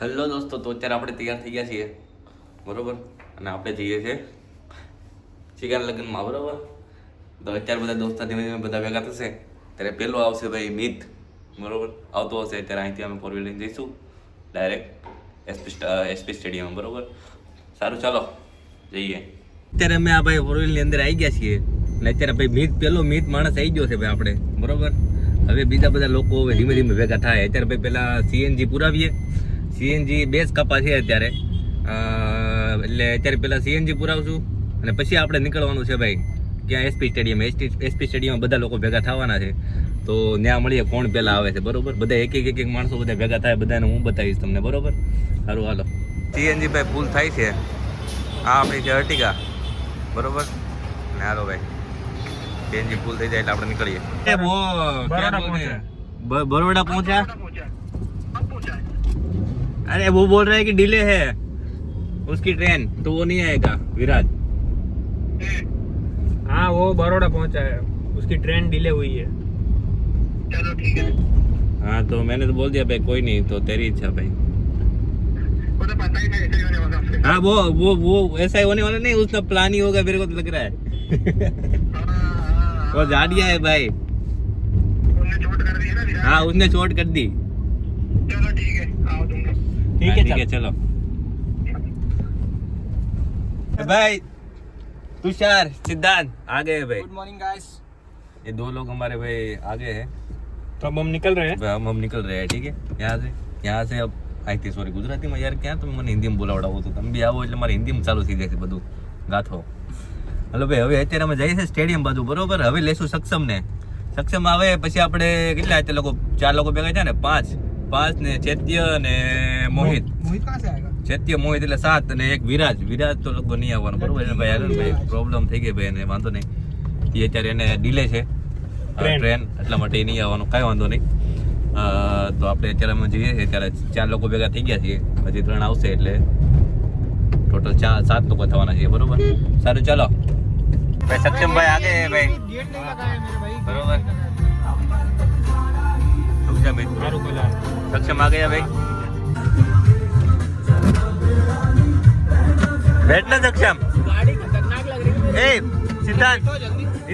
Hello દોસ્તો, તો અત્યારે આપણે તૈયાર થઈ ગયા છીએ બરોબર, અને આપણે જઈએ છીએ ચિકન લગ્નમાં બરોબર. તો અત્યારે બધા દોસ્તો ધીમે ધીમે બધા ભેગા થશે ત્યારે પહેલો આવશે ભાઈ મિત બરોબર, આવતો હશે ત્યારે અહીંથી અમે ફોર વ્હીલ લઈને જઈશું ડાયરેક્ટ એસપી સ્ટેડિયમ બરોબર. સારું ચાલો જઈએ. અત્યારે અમે આ ભાઈ ફોર વ્હીલની અંદર આવી ગયા છીએ અને અત્યારે ભાઈ પહેલો મિત માણસ આવી ગયો છે ભાઈ આપણે બરોબર. હવે બીજા બધા લોકો હવે ધીમે ધીમે ભેગા થાય. અત્યારે ભાઈ પહેલા સીએનજી પુરાવીએ. સીએનજી બેઝ કપા છે અત્યારે, એટલે અત્યારે પહેલાં સીએનજી પુરાવશું અને પછી આપણે નીકળવાનું છે ભાઈ ક્યાં એસપી સ્ટેડિયમ. એસપી સ્ટેડિયમમાં બધા લોકો ભેગા થવાના છે, તો ત્યાં મળીએ કોણ પહેલાં આવે છે બરોબર. બધા એક એક માણસો બધા ભેગા થાય, બધાને હું બતાવીશ તમને બરોબર. સારું હાલો. સીએનજી ભાઈ ફૂલ થાય છે. આ આપણી છે અર્ટિગા બરોબર ને. હાલો ભાઈ સીએનજી ફૂલ થઈ જાય એટલે આપણે નીકળીએ. बड़ौदा पहुंचा? अरे वो बोल रहा है कि डिले है उसकी ट्रेन, तो वो नहीं आएगा विराज. हाँ वो बड़ौदा पहुंचा है, उसकी ट्रेन डिले हुई है. चलो ठीक है. हाँ तो मैंने तो बोल दिया भाई कोई नहीं, तो तेरी इच्छा भाई. वो तो पता ही नहीं ऐसा ही होने वाला है. हाँ वो ऐसा ही होने वाला नहीं, उसका प्लान ही होगा मेरे को तो लग रहा है. वो जाडिया है भाई. उन्होंने चोट कर दी है ना विराट. हाँ उसने चोट कर दी. चलो ठीक है, आओ तुम लोग. ठीक है चलो. भाई तुषार सिद्धांत आ गए भाई. Good morning guys. ये दो लोग हमारे भाई आ गए हैं. तो अब हम निकल रहे हैं. हम निकल रहे हैं. ठीक है यहाँ से अब आई थी सॉरी गुजराती में यार क्या तुम મને હિન્દીમાં બોલાવડાવો તો તમે બી આવો એટલે મારે હિન્દીમાં ચાલુ થઈ જાય છે બધું ગાથો. હલો ભાઈ હવે અત્યારે અમે જઈએ છીએ સ્ટેડિયમ બાજુ બરોબર. હવે લેશું સક્ષમને. સક્ષમ આવે પછી આપણે કેટલા અત્યારે લોકો 4 લોકો ભેગા થયા ને, 5 ને ચૈત્ય ને મોહિત. मोहित कहाँ से आएगा? ચૈત્ય મોહિત એટલે 7 અને એક વિરાજ તો લોકો નહીં આવવાનો બરોબર. એને ભાઈ હાલો ભાઈ પ્રોબ્લેમ થઈ ગઈ ભાઈ, એને વાંધો નહીં. એ અત્યારે એને ડીલે છે ટ્રેન, એટલા માટે નહીં આવવાનું, કાંઈ વાંધો નહીં. તો આપણે અત્યારે અમે જઈએ છીએ ત્યારે 4 લોકો ભેગા થઈ ગયા છીએ, હજી 3 આવશે એટલે ટોટલ 7 લોકો થવાના છીએ બરોબર. સારું ચાલો ભાઈ. સક્ષમ ભાઈ આગે ભાઈ गेट नहीं लगा है मेरे भाई. બરોબર. सक्षम आ गया भाई. बैठना सक्षम. गाड़ी खतरनाक लग रही है. ए सिद्धांत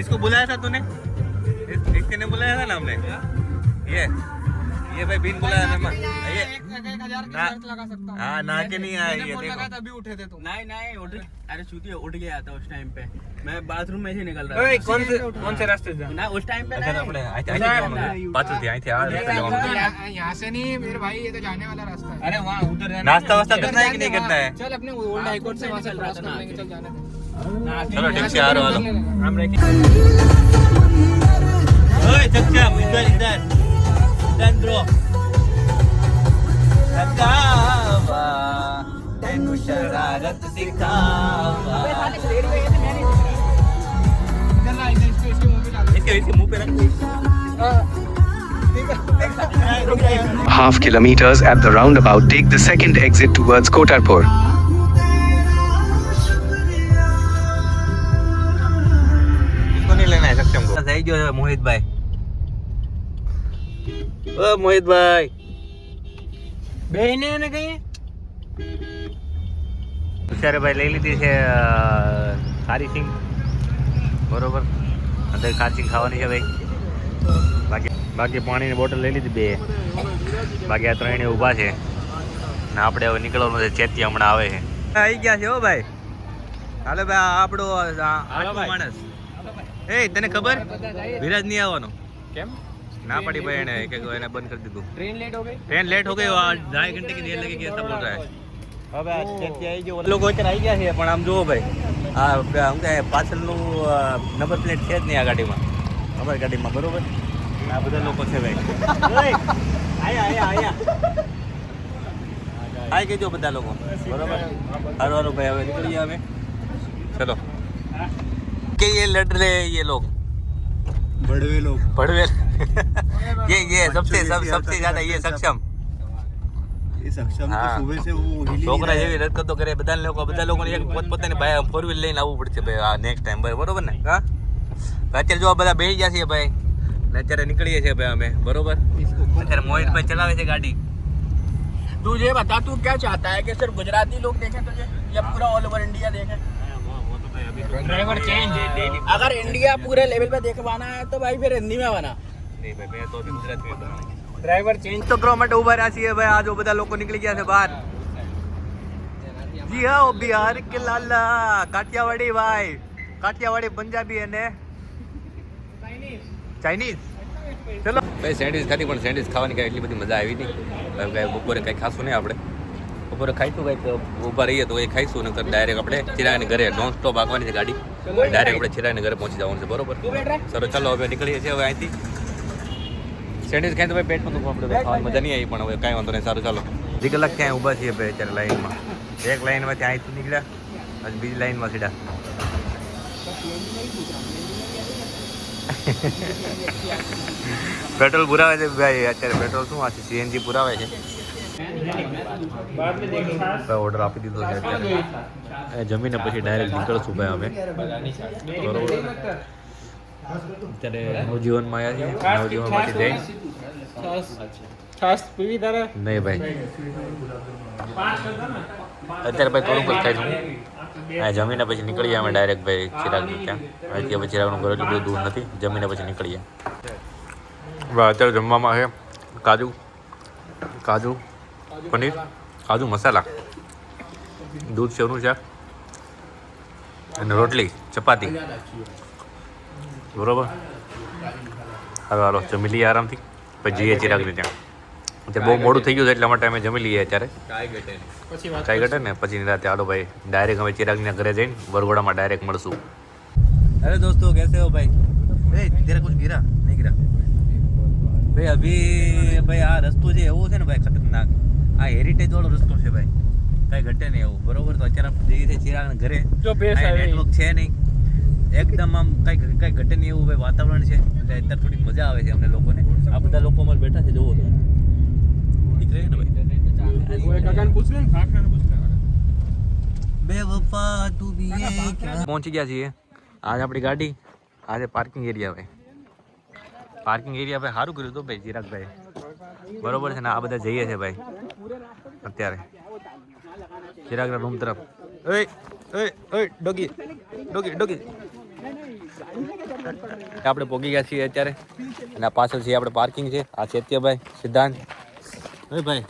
इसको बुलाया था तूने? इसके ने बुलाया था ना हमने. ये भाई बिन बुलाया था मैं. ये 1000 की ना- शर्त लगा सकता हूँ. हाँ ना के नहीं आया ये फोन लगा देखो. तभी उठे थे तुम. नहीं अरे चूतिया उठ गया था उस टाइम पे. मैं बाथरूम में से निकल रहा ओए, था कौन से रास्ते से? ना उस टाइम पे अच्छा नहीं. આપણે અહીંથી જવાનું પાછળથી અહીંથી આ રસ્તે જવાનું. यहाँ से नहीं मेरे भाई, ये तो जाने वाला रास्ता है. अरे वहाँ उधर है नाश्ता वास्ता करना है कि नहीं करना है? चल अपने ओल्ड हाई कोर्ट से वहाँ से निकल क्रॉस रहा कर था लेंगे. चल जाने दे. चलो ठीक से आ रहा हूँ. हम रह ओए सक्षम इधर चंद्रो सकावा तेनु शरारत सिखावा. इसके मुंह पे रख. Half kilometers at the roundabout, take the second exit towards Kotarpur. इसको नहीं लेना है सक्षम को. सही जो है मोहित भाई. ओ मोहित भाई बहने ने कहीं तुषारे ભાઈ લઈ લીધી છે ખારી સિંગ બરોબર. અંદર ખારી સિંગ ખાવાની છે ભાઈ. બાકી પાણીની બોટલ લઈ લીધી 2. બાકી આ 3 ઊભા છે ને આપણે હવે નીકળવાનું છે. ચેતી હમણાં આવે છે. આવી ગયા છે હો ભાઈ. હાલો ભાઈ આપણો આઠમો માણસ. એ તને ખબર વિરાજ નહીં આવવાનો? કેમ? ना पड़ी भाई ने कि એને બંધ કરી દીધું. ट्रेन लेट हो गई. ट्रेन लेट हो गई, 2.5 घंटे की देर लगेगी ऐसा बोल रहा है. હવે આ ચેતી આવી ગયો. લોકો અત્યારે આવી ગયા છે પણ આમ જુઓ ભાઈ આ શું કહે પાછળનું નંબર પ્લેટ છે જ નહીં આ ગાડીમાં, અમારી ગાડીમાં બરોબર. આ બધા લોકો છે ભાઈ. આયા આય કહેજો બધા લોકો બરોબર. સારું ભાઈ હવે નીકળીએ અમે. ચલો કે ये लड़ रहे ये लोग बड़वे ये सबसे ज्यादा ये सक्षम. ये सक्षम तो हाँ. सुबह से वो हिल ही છોકરા नहीं જેવી હરકતો કરે. બધા લોકોને એક પોતાની ફોર વ્હીલ લઈને આવવું પડશે ભાઈ આ નેક્સ્ટ ટાઈમ બરોબર ને. હા અત્યારે જો આ બધા બેસી ગયા છે ભાઈ ને અત્યારે નીકળીએ છીએ ભાઈ અમે બરોબર. અત્યારે મોહિતભાઈ ચલાવે છે ગાડી तू ये बता तू क्या चाहता है कि सिर्फ गुजराती लोग देखें तुझे या पूरा ऑल ओवर इंडिया देखें? ड्राइवर चेंज है डेली। अगर इंडिया पूरे लेवल पे देखवाना है तो भाई फिर हिंदी में बना। નહીં ભાઈ મેં તો અભી ગુજરાતી में ड्राइवर चेंज તો કરવા માટે ઊભા રહ્યા છીએ ભાઈ. આ જો બધા લોકો નીકળી ગયા છે બહાર. જી હા, ઓ બિહાર કે લાલા કાઠિયાવાડી ભાઈ, કાઠિયાવાડી પંજાબી અને ચાઇનીઝ. ચલો ભાઈ સેન્ડવિચ ખાધી, પણ સેન્ડવિચ ખાવાની કાંઈ એટલી બધી મજા આવી નહીં. કાંઈ બપોરે કાંઈ ખાશું નહીં આપણે. બપોરે ખાઈશું કાંઈક ઊભા રહીએ તો એ ખાઈશું, ને ડાયરેક્ટ આપણે ચિરાગની ઘરે નોન સ્ટોપ આગવાની છે ગાડી. ડાયરેક્ટ આપણે ચિરાગની ઘરે પહોંચી જવાનું છે. બરોબર સર, ચાલો હવે નીકળીએ છીએ હવે અહીંથી. સેન્ડવિચ ખાઈ તો ભાઈ પેટમાં દુખવા આપણે ખાવાની મજા નહીં આવી, પણ હવે કાંઈ વાંધો નહીં. સારું ચાલો. અડધી કલાક ત્યાં ઊભા છીએ ભાઈ અત્યારે લાઈનમાં. એક લાઈનમાં ત્યાં અહીંથી નીકળ્યા, પછી બીજી લાઈનમાં સીધા. પેટ્રોલ પુરાવે છે ભાઈ અત્યારે. પેટ્રોલ શું આ છે, સીએનજી પુરાવે છે. ઓર્ડર આપી દીધો છે અત્યારે. જમીને પછી ડાયરેક્ટ નીકળશું ભાઈ અમે. બરોબર અત્યારે નવજીવનમાં આવ્યા છીએ. નવજીવનમાંથી જઈને છાસ પીવી તારે? નહીં ભાઈ, અત્યારે ભાઈ થોડુંક જ ખાઈશું. હા, જમીને પછી નીકળીએ અમે ડાયરેક્ટ ભાઈ ચિરાગનું ત્યાં. અહીંથી હવે ચિરાગનું ઘર એટલું બધું દૂર નથી. જમીને પછી નીકળીએ. અત્યારે જમવામાં છે કાજુ પનીર, કાજુ મસાલા, દૂધ સેવનું શાક અને રોટલી ચપાતી. બરોબર, હાલો હાલો જમી લઈએ આરામથી, પછી જઈએ ચિરાગને ત્યાં. અત્યારે બહુ મોડું થઈ ગયું છે એટલા માટે અમે જમી લઈએ અત્યારે. કાંઈ ઘટે ને પછી રાતે. હાલો ભાઈ ડાયરેક્ટ અમે ચિરાગના ઘરે જઈને વરઘોડામાં ડાયરેક્ટ મળશું. અરે દોસ્તો कैसे हो भाई? तेरा कुछ गिरा नहीं गिरा भाई? अभी भाई આ રસ્તો છે એવો છે ને ભાઈ ખતરનાક. આ હેરિટેજ વાળો રસ્તો છે ભાઈ, કાંઈ ઘટે નહીં એવું. બરોબર, તો અત્યારે આપણે જઈએ છીએ ચિરાગના ઘરે. જો બેસ નેટવર્ક છે નહીં એકદમ, આમ કાંઈ ઘટે નહીં એવું ભાઈ વાતાવરણ છે. એટલે અત્યારે થોડીક મજા આવે છે અમને લોકોને. આ બધા લોકો અમારે બેઠા છે, જોવો તો નીકળે ને ભાઈ. બેવફા તું ભી પહોંચી ગયા છીએ. આજ આપણી ગાડી, આજે પાર્કિંગ એરિયા ભાઈ. પાર્કિંગ એરિયા ભાઈ સારું કર્યું હતું ભાઈ ચિરાગભાઈ. બરોબર છે ને, આ બધા જઈએ છે ભાઈ અત્યારે ચિરાગના રૂમ તરફ. ડોગી ડોગી ડોગી આપણે પહોંચી ગયા છીએ અત્યારે. અને આ પાછળ છે આપણે પાર્કિંગ છે. આ ચેત્યભાઈ, સિદ્ધાંત ભાઈ,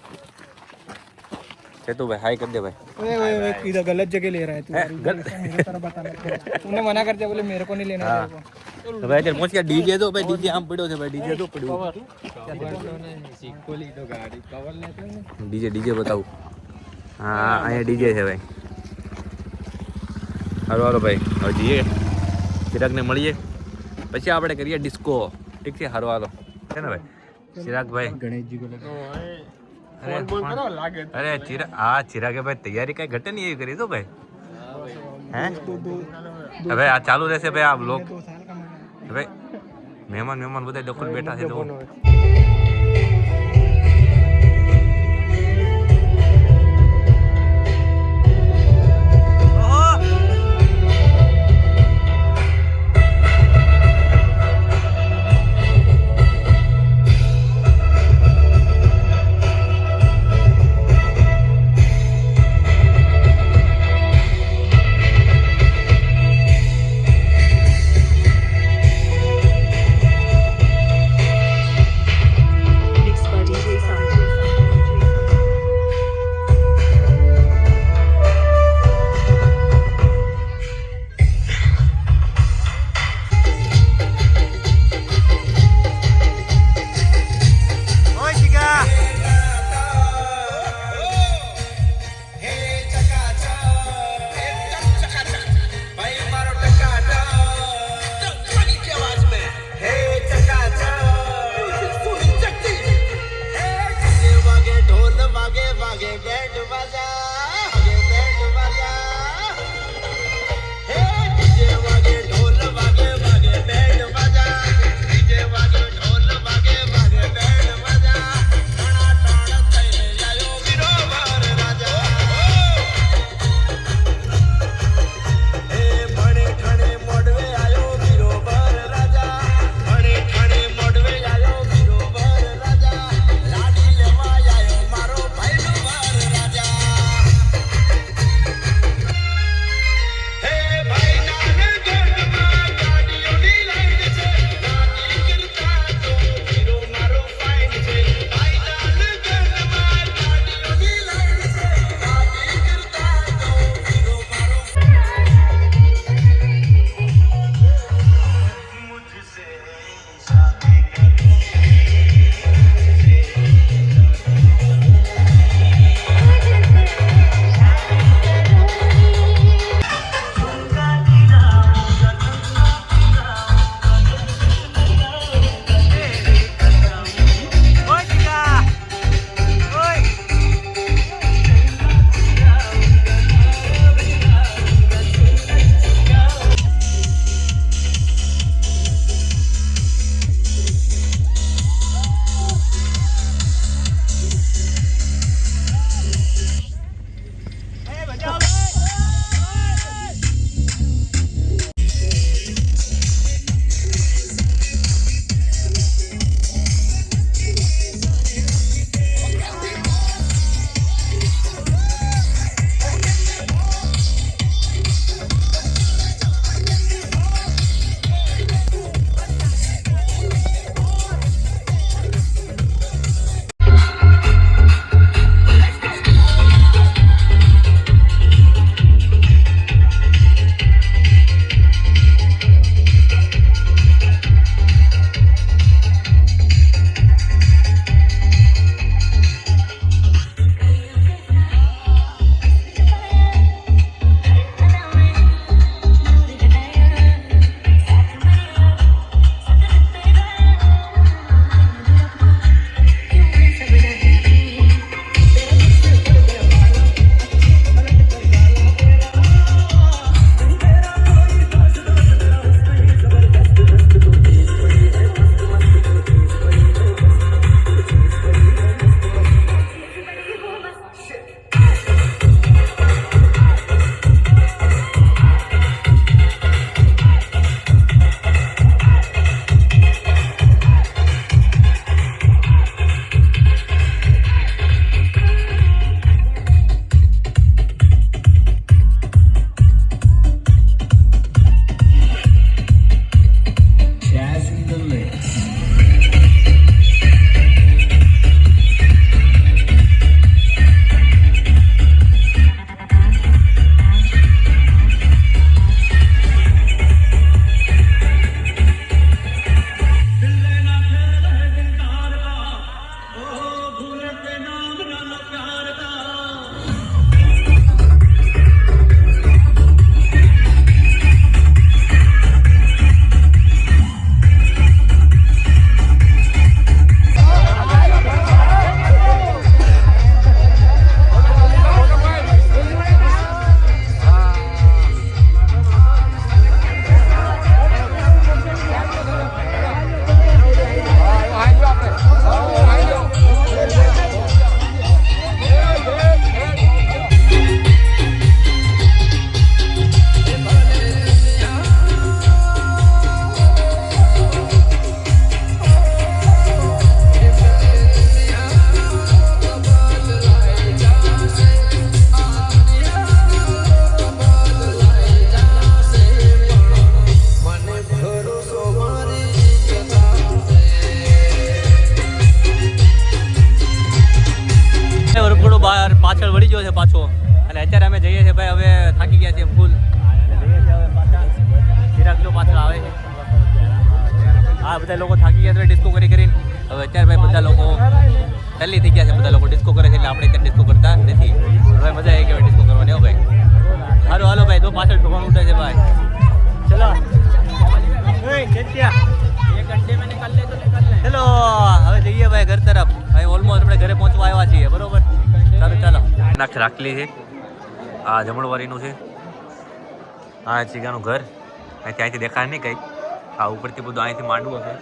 चेतू भाई हाई कर दे भाई. इधर गलत जगह ले रहा है तू. तूने मना कर दिया, बोले मेरे को नहीं लेना. तो भाई इधर पहुंच गया. डीजे तो भाई डीजे आम पड़ो છે ભાઈ. ડીજે તો પડ્યો. ડીજે ડીજે બતાવું. હા, અહીંયા ડીજે છે ભાઈ. હાલો હાલો ભાઈ હવે જઈએ ચિરાગને મળીએ, પછી આપણે કરીએ ડિસ્કો. ઠીક છે, હારો હાલો છે ને ભાઈ. ચિરાગ ભાઈ गणेश जी को અરે ચિરાગે ભાઈ તૈયારી કઈ ઘટે નહીં એવી કરી તો ભાઈ. હે હવે આ ચાલુ રહેશે ભાઈ. આ બ્લોગ ભાઈ મહેમાન બધા દખલ બેઠા છે તો. પાછળ વળી ગયો છે પાછો અને અત્યારે અમે જઈએ છીએ ભાઈ હવે થાકી ગયા છીએ ફૂલ જઈએ છીએ હવે પાછા ચિરાગ જો પાછળ આવે છે હા બધા લોકો થાકી ગયા છે ડિસ્કો કરીને હવે અત્યારે ભાઈ બધા લોકો તલ્લી થઈ ગયા છે બધા લોકો ડિસ્કો કરે છે એટલે આપણે ત્યાં ડિસ્કો કરતા નથી હવે મજા આવી ગઈ ડિસ્કો કરવાની હો ભાઈ હાલો હાલો ભાઈ તો પાછળ ઢોકણ ઉઠે છે ભાઈ ચલો ચલો હવે જઈએ ભાઈ ઘર તરફ ભાઈ ઓલમોસ્ટ આપણે ઘરે પહોંચવા આવ્યા છીએ બરોબર ચાલો ચાલો નાખ રાખલી છે આ જમણવારીનું છે હા ચીગાનું ઘર ત્યાંથી દેખાય નહીં કંઈ આ ઉપરથી બધું અહીંથી માંડવું હશે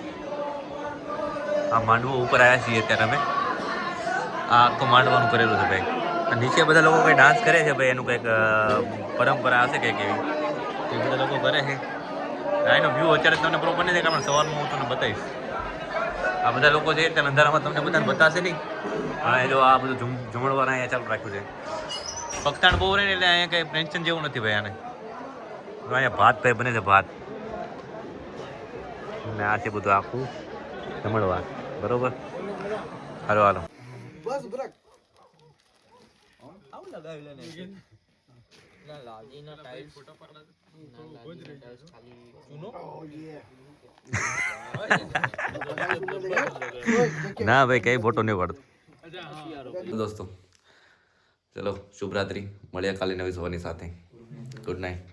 આ માંડવું ઉપર આવ્યા છીએ અત્યારે અમે આ આખું માંડવાનું કરેલું છે ભાઈ નીચે બધા લોકો કંઈ ડાન્સ કરે છે ભાઈ એનું કંઈક પરંપરા હશે કંઈક એવી એ બધા લોકો કરે છે એનો વ્યૂ અત્યારે તમને પ્રોપર નહીં દેખાય પણ સવારમાં હું તમને બતાવીશ આ બધા લોકો છે ત્યાં અંધારામાં તમને બધાને બતાવશે નહીં હા એ જો આ બધું જમણવાર અહીંયા ચાલુ રાખ્યું છે પગતાણ બહુ રહે ને એટલે અહીંયા કંઈ ટેન્શન જેવું નથી ભાઈ આને અહીંયા ભાત ભાઈ બને છે ભાત ને આ છે બધું આખું જમણવાર બરોબર હાલો હાલો ના ભાઈ કઈ ફોટો નહીં પાડતો દોસ્તો ચલો શુભરાત્રી મળ્યા કાલે નવી સવારની સાથે ગુડ નાઇટ